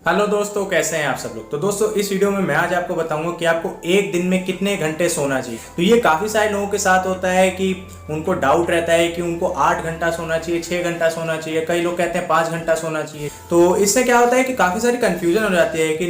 Hello दोस्तों, कैसे हैं आप सब लोग। तो दोस्तों, इस वीडियो में मैं आज आपको बताऊंगा कि आपको एक दिन में कितने घंटे सोना चाहिए। तो ये काफ़ी सारे लोगों के साथ होता है कि उनको डाउट रहता है कि उनको 8 घंटा सोना चाहिए, 6 घंटा सोना चाहिए, कई लोग कहते हैं 5 घंटा सोना चाहिए। तो इससे क्या होता है कि काफ़ी सारी कन्फ्यूजन हो जाती है कि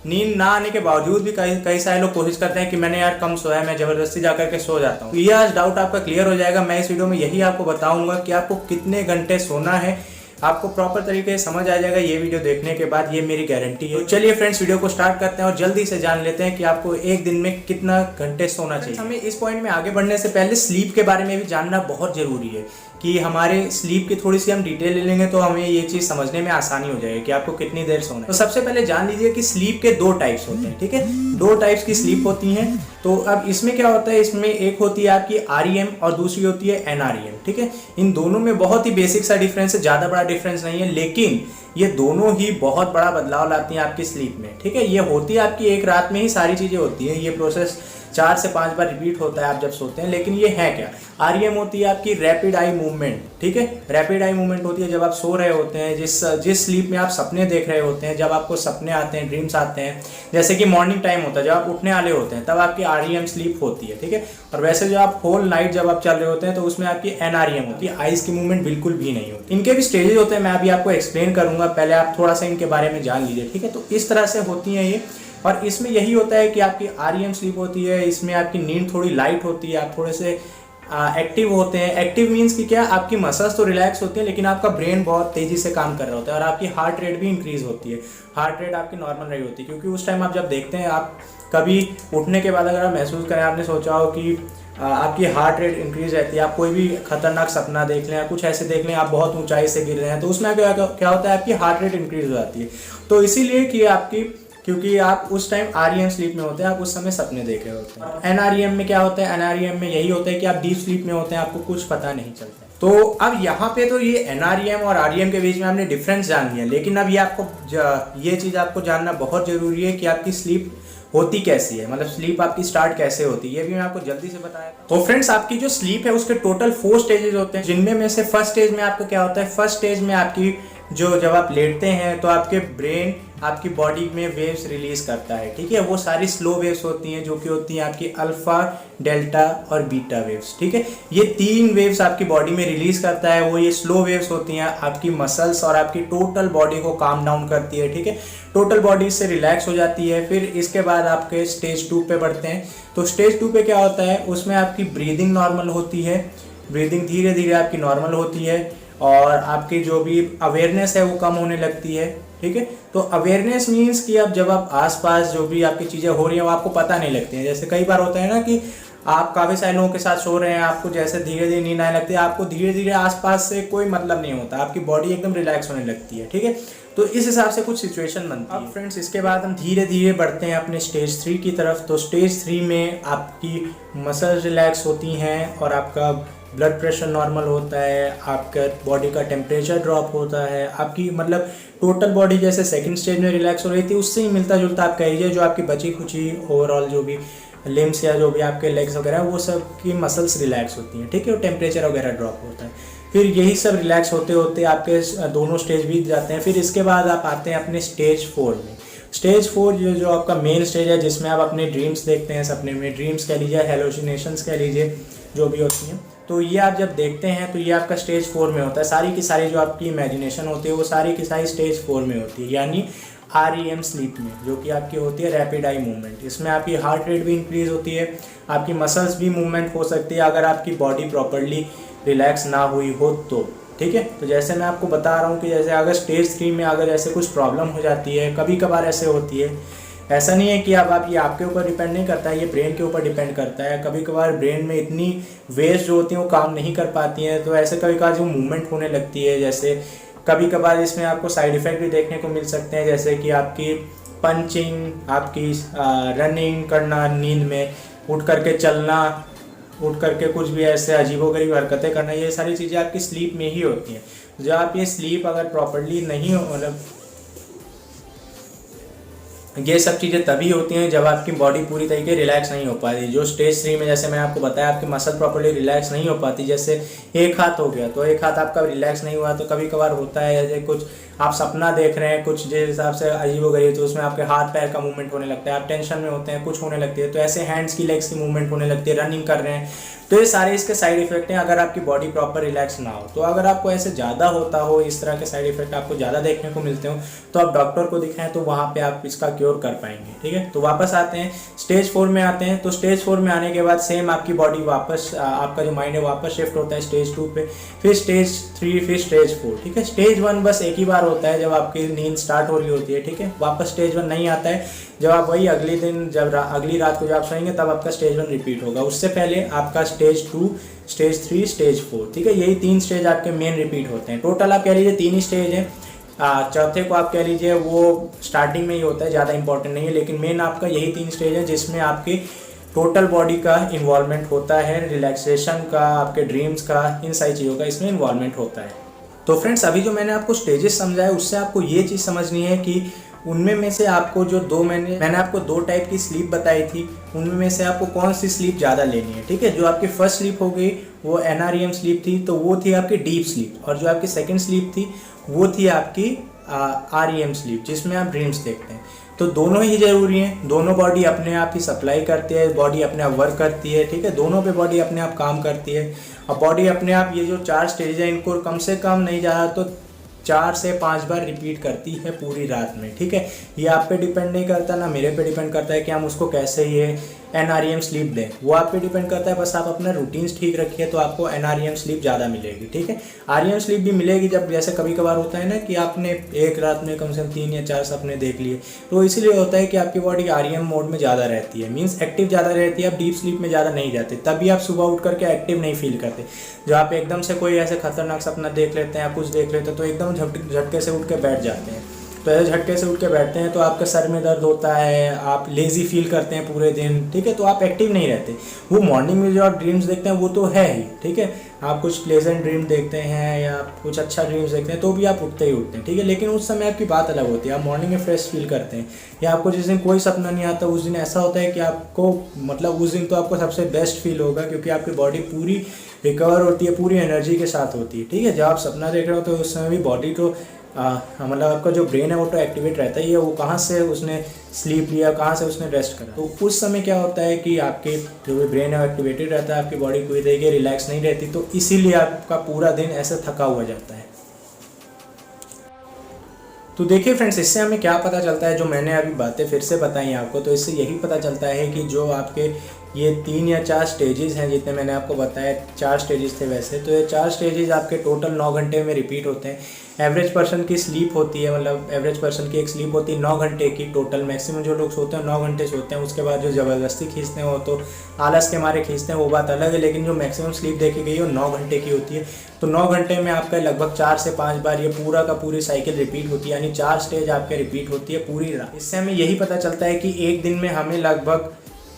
नींद ना आने के बावजूद भी कई सारे लोग कोशिश करते हैं कि मैंने यार कम सोया है, मैं ज़बरदस्ती जाकर के सो जाता हूँ। तो ये आज डाउट आपका क्लियर हो जाएगा। मैं इस वीडियो में यही आपको बताऊंगा कि आपको कितने घंटे सोना है, आपको प्रॉपर तरीके से समझ आ जाएगा ये वीडियो देखने के बाद, ये मेरी गारंटी है। तो चलिए फ्रेंड्स, वीडियो को स्टार्ट करते हैं और जल्दी से जान लेते हैं कि आपको एक दिन में कितना घंटे सोना चाहिए। हमें इस पॉइंट में आगे बढ़ने से पहले स्लीप के बारे में भी जानना बहुत जरूरी है कि हमारे स्लीप की थोड़ी सी हम डिटेल ले लेंगे तो हमें ये चीज़ समझने में आसानी हो जाएगी कि आपको कितनी देर सोना है। तो सबसे पहले जान लीजिए कि स्लीप के 2 टाइप्स होते हैं, ठीक है। 2 टाइप्स की स्लीप होती हैं। तो अब इसमें क्या होता है, इसमें एक होती है आपकी REM और दूसरी होती है NREM, ठीक है। इन दोनों में बहुत ही बेसिक सा डिफरेंस है, ज़्यादा बड़ा डिफरेंस नहीं है, लेकिन ये दोनों ही बहुत बड़ा बदलाव लाती हैं आपकी स्लीप में, ठीक है। ये होती है आपकी एक रात में ही सारी चीज़ें होती हैं, ये प्रोसेस 4 से 5 बार रिपीट होता है आप जब सोते हैं। लेकिन ये है क्या, REM होती है आपकी रैपिड आई मूवमेंट, ठीक है। रैपिड आई मूवमेंट होती है जब आप सो रहे होते हैं, जिस स्लीप में आप सपने देख रहे होते हैं, जब आपको सपने आते हैं, ड्रीम्स आते हैं, जैसे कि मॉर्निंग टाइम होता है जब आप उठने वाले होते हैं, तब आपकी REM स्लीप होती है, ठीक है। और वैसे जो आप होल नाइट जब आप चल रहे होते हैं तो उसमें आपकी NREM होती है, आइज की मूवमेंट बिल्कुल भी नहीं होती। इनके भी स्टेजेस होते हैं, मैं अभी आपको एक्सप्लेन करूंगा, पहले आप थोड़ा सा इनके बारे में जान लीजिए, ठीक है। तो इस तरह से होती हैं ये। और इसमें यही होता है कि आपकी REM स्लीप होती है, इसमें आपकी नींद थोड़ी लाइट होती है, आप थोड़े से एक्टिव होते हैं। एक्टिव मीन्स कि क्या, आपकी मसल्स तो रिलैक्स होती हैं लेकिन आपका ब्रेन बहुत तेज़ी से काम कर रहा होता है और आपकी हार्ट रेट भी इंक्रीज होती है। हार्ट रेट आपकी नॉर्मल रही होती है क्योंकि उस टाइम आप जब देखते हैं, आप कभी उठने के बाद अगर आप महसूस करें, आपने सोचा हो कि आपकी हार्ट रेट इंक्रीज रहती है, आप कोई भी खतरनाक सपना देख लें या कुछ ऐसे देख लें, आप बहुत ऊंचाई से गिर रहे हैं, तो उसमें क्या होता है, आपकी हार्ट रेट इंक्रीज हो जाती है। तो इसीलिए कि आपकी, क्योंकि आप उस टाइम REM स्लीप में होते हैं, आप उस समय सपने देख रहे होते हैं। NREM में क्या होता है, NREM में यही होता है कि आप डीप स्लीप में होते हैं, आपको कुछ पता नहीं चलता। तो अब यहाँ पे तो ये NREM और REM के बीच में आपने डिफरेंस जान लिया, लेकिन अब ये चीज़ आपको जानना बहुत जरूरी है कि आपकी स्लीप होती कैसी है, मतलब स्लीप आपकी स्टार्ट कैसे होती है, ये भी मैं आपको जल्दी से बताया। तो फ्रेंड्स, आपकी जो स्लीप है उसके टोटल 4 स्टेजेस होते हैं, जिनमें में से फर्स्ट स्टेज में आपको क्या होता है, फर्स्ट स्टेज में आपकी जब आप लेटते हैं तो आपके ब्रेन आपकी बॉडी में वेव्स रिलीज करता है, ठीक है। वो सारी स्लो वेव्स होती हैं जो कि होती हैं आपकी अल्फा, डेल्टा और बीटा वेव्स, ठीक है। ये 3 वेव्स आपकी बॉडी में रिलीज करता है। वो ये स्लो वेव्स होती हैं, आपकी मसल्स और आपकी टोटल बॉडी को काम डाउन करती है, ठीक है। टोटल बॉडी इससे रिलैक्स हो जाती है। फिर इसके बाद आपके स्टेज 2 पे बढ़ते हैं। तो स्टेज 2 पे क्या होता है, उसमें आपकी ब्रीदिंग नॉर्मल होती है, ब्रीदिंग धीरे धीरे आपकी नॉर्मल होती है और आपकी जो भी अवेयरनेस है वो कम होने लगती है, ठीक है। तो अवेयरनेस मीन्स कि अब जब आप आसपास जो भी आपकी चीज़ें हो रही हैं वो आपको पता नहीं लगती हैं। जैसे कई बार होता है ना कि आप काफ़ी सारे लोगों के साथ सो रहे हैं, आपको जैसे धीरे धीरे नींद आने लगती है, आपको धीरे धीरे आसपास से कोई मतलब नहीं होता, आपकी बॉडी एकदम रिलैक्स होने लगती है, ठीक है। तो इस हिसाब से कुछ सिचुएशन बनती है। अब फ्रेंड्स, इसके बाद हम धीरे धीरे बढ़ते हैं अपने स्टेज 3 की तरफ। तो स्टेज 3 में आपकी मसल्स रिलैक्स होती हैं और आपका ब्लड प्रेशर नॉर्मल होता है, आपका बॉडी का टेम्परेचर ड्रॉप होता है, आपकी मतलब टोटल बॉडी जैसे सेकंड स्टेज में रिलैक्स हो रही थी उससे ही मिलता जुलता आप कहिए, जो आपकी बची खुची ओवरऑल जो भी लिम्स या जो भी आपके लेग्स वगैरह वो सब की मसल्स रिलैक्स होती हैं, ठीक है। और टेम्परेचर वगैरह ड्रॉप होता है। फिर यही सब रिलैक्स होते होते आपके दोनों स्टेज बीत जाते हैं। फिर इसके बाद आप आते हैं अपने स्टेज 4 में। स्टेज 4 जो आपका मेन स्टेज है, जिसमें आप अपने ड्रीम्स देखते हैं, सपने में ड्रीम्स कह लीजिए, हेलोसिनेशंस कह लीजिए, जो भी होती हैं। तो ये आप जब देखते हैं तो ये आपका स्टेज 4 में होता है। सारी की सारी जो आपकी इमेजिनेशन होती है वो सारी की सारी स्टेज 4 में होती है, यानी REM स्लीप में, जो कि आपकी होती है रैपिड आई मूवमेंट। इसमें आपकी हार्ट रेट भी इंक्रीज होती है, आपकी मसल्स भी मूवमेंट हो सकती है अगर आपकी बॉडी प्रॉपरली रिलैक्स ना हुई हो तो, ठीक है। तो जैसे मैं आपको बता रहा हूँ कि जैसे अगर स्टेज 3 में अगर ऐसे कुछ प्रॉब्लम हो जाती है, कभी कभार ऐसे होती है, ऐसा नहीं है कि अब आप ये आपके ऊपर डिपेंड नहीं करता है, ये ब्रेन के ऊपर डिपेंड करता है। कभी कभार ब्रेन में इतनी वेव्स जो होती हैं वो काम नहीं कर पाती हैं, तो ऐसे कभी कभार जो मूवमेंट होने लगती है, जैसे कभी कभार इसमें आपको साइड इफ़ेक्ट भी देखने को मिल सकते हैं, जैसे कि आपकी पंचिंग, आपकी रनिंग करना, नींद में उठ करके चलना, उठ करके कुछ भी ऐसे अजीबोगरीब हरकतें करना, ये सारी चीज़ें आपकी स्लीप में ही होती हैं। जब आप ये स्लीप अगर प्रॉपरली नहीं हो, मतलब ये सब चीज़ें तभी होती हैं जब आपकी बॉडी पूरी तरीके रिलैक्स नहीं हो पाती। जो स्टेज 3 में जैसे मैंने आपको बताया, आपकी मसल प्रॉपर्ली रिलैक्स नहीं हो पाती। जैसे एक हाथ हो गया तो एक हाथ आपका रिलैक्स नहीं हुआ, तो कभी कभार होता है जैसे कुछ आप सपना देख रहे हैं कुछ जिस हिसाब से अजीबोगरीब, तो उसमें आपके हाथ पैर का मूवमेंट होने लगता है, आप टेंशन में होते हैं कुछ होने लगती है, तो ऐसे हैंड्स की लेग्स की मूवमेंट होने लगती है, रनिंग कर रहे हैं, तो ये सारे इसके साइड इफेक्ट हैं अगर आपकी बॉडी प्रॉपर रिलैक्स ना हो। तो अगर आपको ऐसे ज़्यादा होता हो, इस तरह के साइड इफेक्ट आपको ज़्यादा देखने को मिलते हो, तो आप डॉक्टर को दिखाएं, तो वहाँ पे आप इसका क्योर कर पाएंगे। ठीक है, तो वापस आते हैं स्टेज 4 में आते हैं। तो स्टेज 4 में आने के बाद सेम आपकी बॉडी वापस, आपका जो माइंड है वापस शिफ्ट होता है स्टेज 2 पे, फिर स्टेज 3, फिर स्टेज 4। ठीक है, स्टेज 1 बस एक ही बार होता है जब आपकी नींद स्टार्ट हो रही होती है। ठीक है, वापस स्टेज 1 नहीं आता है, जब आप वही अगले दिन जब अगली रात को जब आप सोएंगे तब आपका स्टेज 1 रिपीट होगा। उससे पहले आपका स्टेज 2, स्टेज 3, स्टेज 4। ठीक है, यही 3 स्टेज आपके मेन रिपीट होते हैं। टोटल आप कह लीजिए 3 ही स्टेज हैं। चौथे को आप कह लीजिए वो स्टार्टिंग में ही होता है, ज़्यादा इंपॉर्टेंट नहीं है, लेकिन मेन आपका यही 3 स्टेज है जिसमें आपकी टोटल बॉडी का इन्वॉल्वमेंट होता है, रिलैक्सेशन का, आपके ड्रीम्स का, इन सारी चीज़ों का इसमें इन्वॉल्वमेंट होता है। तो फ्रेंड्स, अभी जो मैंने आपको स्टेजेस समझाया उससे आपको ये चीज़ समझनी है कि उनमें में से आपको जो मैंने आपको 2 टाइप की स्लीप बताई थी, उनमें में से आपको कौन सी स्लीप ज़्यादा लेनी है। ठीक है, जो आपकी फर्स्ट स्लीप हो गई वो NREM स्लीप थी, तो वो थी आपकी डीप स्लीप, और जो आपकी सेकंड स्लीप थी वो थी आपकी REM स्लीप, जिसमें आप ड्रीम्स देखते हैं। तो दोनों ही ज़रूरी हैं, दोनों बॉडी अपने आप ही सप्लाई करती है, बॉडी अपने आप वर्क करती है। ठीक है, दोनों पे बॉडी अपने आप काम करती है, और बॉडी अपने आप ये जो 4 स्टेज है इनको कम से कम नहीं ज़्यादा तो 4 से 5 बार रिपीट करती है पूरी रात में। ठीक है, ये आप पे डिपेंड नहीं करता, ना मेरे पे डिपेंड करता है कि हम उसको कैसे ये NREM स्लीप दें, वो आप पे डिपेंड करता है। बस आप अपना रूटीन्स ठीक रखिए तो आपको NREM स्लीप ज़्यादा मिलेगी। ठीक है, REM स्लीप भी मिलेगी जब जैसे कभी कभार होता है ना कि आपने एक रात में कम से कम 3 या 4 सपने देख लिए, तो इसीलिए होता है कि आपकी बॉडी REM मोड में ज़्यादा रहती है, मीन्स एक्टिव ज़्यादा रहती है, आप डीप स्लीप में ज़्यादा नहीं जाते, तभी आप सुबह उठ करके एक्टिव नहीं फील करते। जब आप एकदम से कोई ऐसे खतरनाक सपना देख लेते हैं या कुछ देख लेते हैं तो एकदम झटके से उठ के बैठ जाते हैं। तो ऐसे झटके से उठ के बैठते हैं तो आपके सर में दर्द होता है, आप लेज़ी फील करते हैं पूरे दिन। ठीक है, तो आप एक्टिव नहीं रहते। वो मॉर्निंग में जो आप ड्रीम्स देखते हैं वो तो है ही। ठीक है, आप कुछ प्लेजेंट ड्रीम देखते हैं या कुछ अच्छा ड्रीम्स देखते हैं तो भी आप उठते ही उठते हैं। ठीक है, लेकिन उस समय आपकी बात अलग होती है, आप मॉर्निंग में फ्रेश फील करते हैं, या आपको जिस दिन कोई सपना नहीं आता उस दिन ऐसा होता है कि आपको मतलब उस दिन तो आपको सबसे बेस्ट फील होगा, क्योंकि आपकी बॉडी पूरी रिकवर होती है, पूरी एनर्जी के साथ होती है। ठीक है, जब आप सपना देख रहे हो तो उस समय भी बॉडी को मतलब आपका जो ब्रेन है वो तो एक्टिवेट रहता ही है, वो कहाँ से उसने स्लीप लिया, कहाँ से उसने रेस्ट करा, तो उस समय क्या होता है कि आपके जो भी ब्रेन है वो एक्टिवेटेड रहता है, आपकी बॉडी पूरी तरीके रिलैक्स नहीं रहती, तो इसीलिए आपका पूरा दिन ऐसे थका हुआ जाता है। तो देखिए फ्रेंड्स, इससे हमें क्या पता चलता है, जो मैंने अभी बातें फिर से बताई आपको, तो इससे यही पता चलता है कि जो आपके ये 3 या 4 स्टेजेस हैं, जितने मैंने आपको बताया 4 स्टेजेस थे वैसे, तो ये 4 स्टेजेस आपके टोटल 9 घंटे में रिपीट होते हैं। एवरेज पर्सन की स्लीप होती है, मतलब एवरेज पर्सन की एक स्लीप होती है 9 घंटे की टोटल। मैक्सिमम जो लोग सोते हैं 9 घंटे सोते हैं, उसके बाद जो ज़बरदस्ती खींचते हैं वो तो आलस के मारे खींचते हैं, वो बात अलग है, लेकिन जो मैक्सिमम स्लीप देखी गई है वो 9 घंटे की होती है। तो 9 घंटे में आपका लगभग 4 से 5 बार ये पूरा का पूरी साइकिल रिपीट होती है, यानी 4 स्टेज आपके रिपीट होती है पूरी रात। इससे हमें यही पता चलता है कि एक दिन में हमें लगभग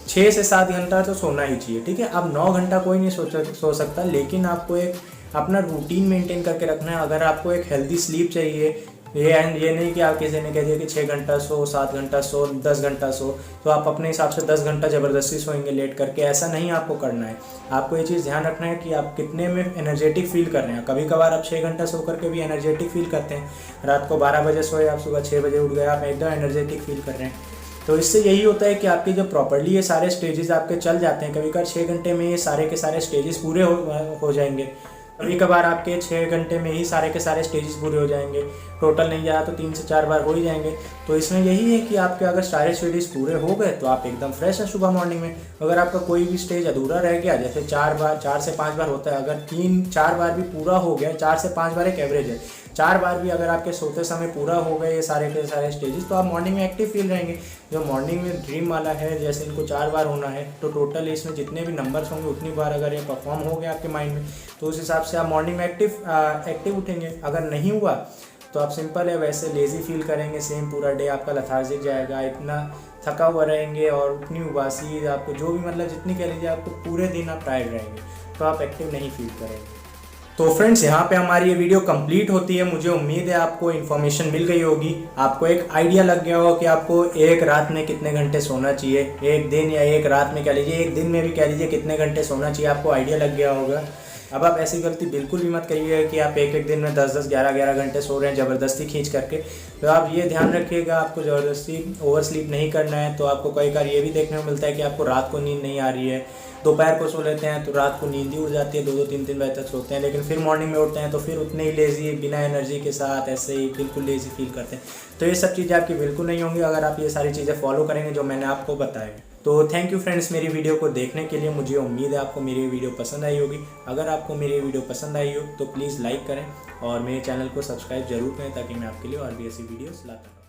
6 से 7 घंटा तो सोना ही चाहिए। ठीक है, अब 9 घंटा कोई नहीं सो सकता, लेकिन आपको एक अपना रूटीन मेंटेन करके रखना है। अगर आपको एक हेल्दी स्लीप चाहिए, ये नहीं कि आप किसी ने कह दिया कि 6 घंटा सो, 7 घंटा सो, 10 घंटा सो, तो आप अपने हिसाब से 10 घंटा ज़बरदस्ती सोएंगे लेट करके, ऐसा नहीं आपको करना है। आपको ये चीज़ ध्यान रखना है कि आप कितने में एनर्जेटिक फील कर रहे हैं। कभी कभार आप 6 घंटा सो करके भी एनर्जेटिक फील करते हैं, रात को 12 बजे सोए, आप सुबह 6 बजे उठ गए, आप एकदम एनर्जेटिक फील कर रहे हैं। तो इससे यही होता है कि आपके जो प्रॉपर्ली ये सारे स्टेजेस आपके चल जाते हैं। कभी कभार 6 घंटे में ये सारे के सारे स्टेजेस पूरे हो जाएंगे, कभी कभार आपके 6 घंटे में ही सारे के सारे स्टेजेस पूरे हो जाएंगे। टोटल नहीं जाए तो 3 से 4 बार हो ही जाएंगे। तो इसमें यही है कि आपके अगर सारे स्टेजेस पूरे हो गए तो आप एकदम फ्रेश हैं सुबह मॉर्निंग में। अगर आपका कोई भी स्टेज अधूरा रह गया, जैसे 4 से 5 बार होता है, अगर 3-4 बार भी पूरा हो गया, 4 से 5 बार एक एवरेज है, 4 बार भी अगर आपके सोते समय पूरा हो गए ये सारे के सारे स्टेजेस, तो आप मॉर्निंग में एक्टिव फील रहेंगे। जो मॉर्निंग में ड्रीम वाला है, जैसे इनको 4 बार होना है, तो टोटल इसमें जितने भी नंबर्स होंगे उतनी बार अगर ये परफॉर्म हो गया आपके माइंड में, तो उस हिसाब से आप मॉर्निंग में एक्टिव उठेंगे। अगर नहीं हुआ तो आप सिंपल है वैसे लेज़ी फील करेंगे, सेम पूरा डे आपका लथार्जिक जाएगा, इतना थका हुआ रहेंगे और उतनी उबासी आपको जो भी मतलब जितनी कह लीजिए आपको पूरे दिन आप टायर्ड रहेंगे, तो आप एक्टिव नहीं फील करेंगे। तो फ्रेंड्स, यहाँ पे हमारी ये वीडियो कंप्लीट होती है। मुझे उम्मीद है आपको इन्फॉर्मेशन मिल गई होगी, आपको एक आइडिया लग गया होगा कि आपको एक रात में कितने घंटे सोना चाहिए, एक दिन या एक रात में कह लीजिए, एक दिन में भी कह लीजिए कितने घंटे सोना चाहिए, आपको आइडिया लग गया होगा। अब आप ऐसी गलती बिल्कुल भी मत करिएगा कि आप एक दिन में 10-10, 11-11 घंटे सो रहे हैं ज़बरदस्ती खींच करके। तो आप ये ध्यान रखिएगा, आपको ज़बरदस्ती ओवर स्लीप नहीं करना है। तो आपको कई बार ये भी देखने को मिलता है कि आपको रात को नींद नहीं आ रही है, दोपहर को सो लेते हैं तो रात को नींद ही उड़ जाती है, 2-2, 3-3 बजे तक सोते हैं, लेकिन फिर मॉर्निंग में उठते हैं तो फिर उतने ही लेज़ी, बिना एनर्जी के साथ ऐसे ही बिल्कुल लेज़ी फील करते हैं। तो ये सब चीज़ें आपकी बिल्कुल नहीं होंगी अगर आप ये सारी चीज़ें फॉलो करेंगे जो मैंने आपको बताया। तो थैंक यू फ्रेंड्स मेरी वीडियो को देखने के लिए। मुझे उम्मीद है आपको मेरी वीडियो पसंद आई होगी। अगर आपको मेरी वीडियो पसंद आई हो तो प्लीज़ लाइक करें और मेरे चैनल को सब्सक्राइब जरूर करें ताकि मैं आपके लिए और भी ऐसी वीडियोस लाता रहूं।